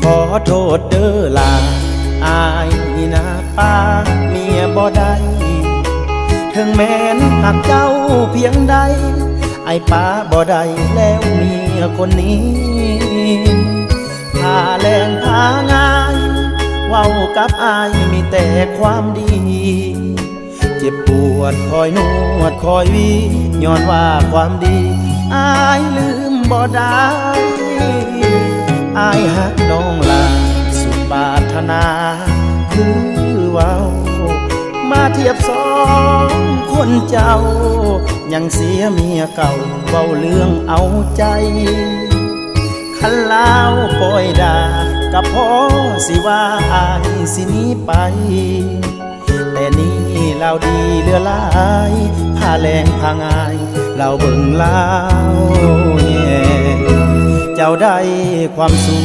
ขอโทษเด้อลาอายนี่นะป้าเมียบ่ได้ถึงแม้นหักเจ้าเพียงใดไอ้ป้าบ่ได้แล้วเมียคนนี้พาแรงพางายเว้ากับอายมีแต่ความดีเจ็บปวดคอยนวดคอยวีย้อนว่าความดีอายลืมบ่ได้อายหักน้องลาสุดปรารถนาคือเว้ามาเทียบสองคนเจ้ายังเสียเมียเก่าเว้าเรื่องเอาใจคันลาวปล่อยด่ากับพ่อสิว่าอายสิหนีไปแต่นี่เราดีเหลือหลายผ้าแรงผ้างายเราเบิ่งลาวแย่เจ้าได้ความสุข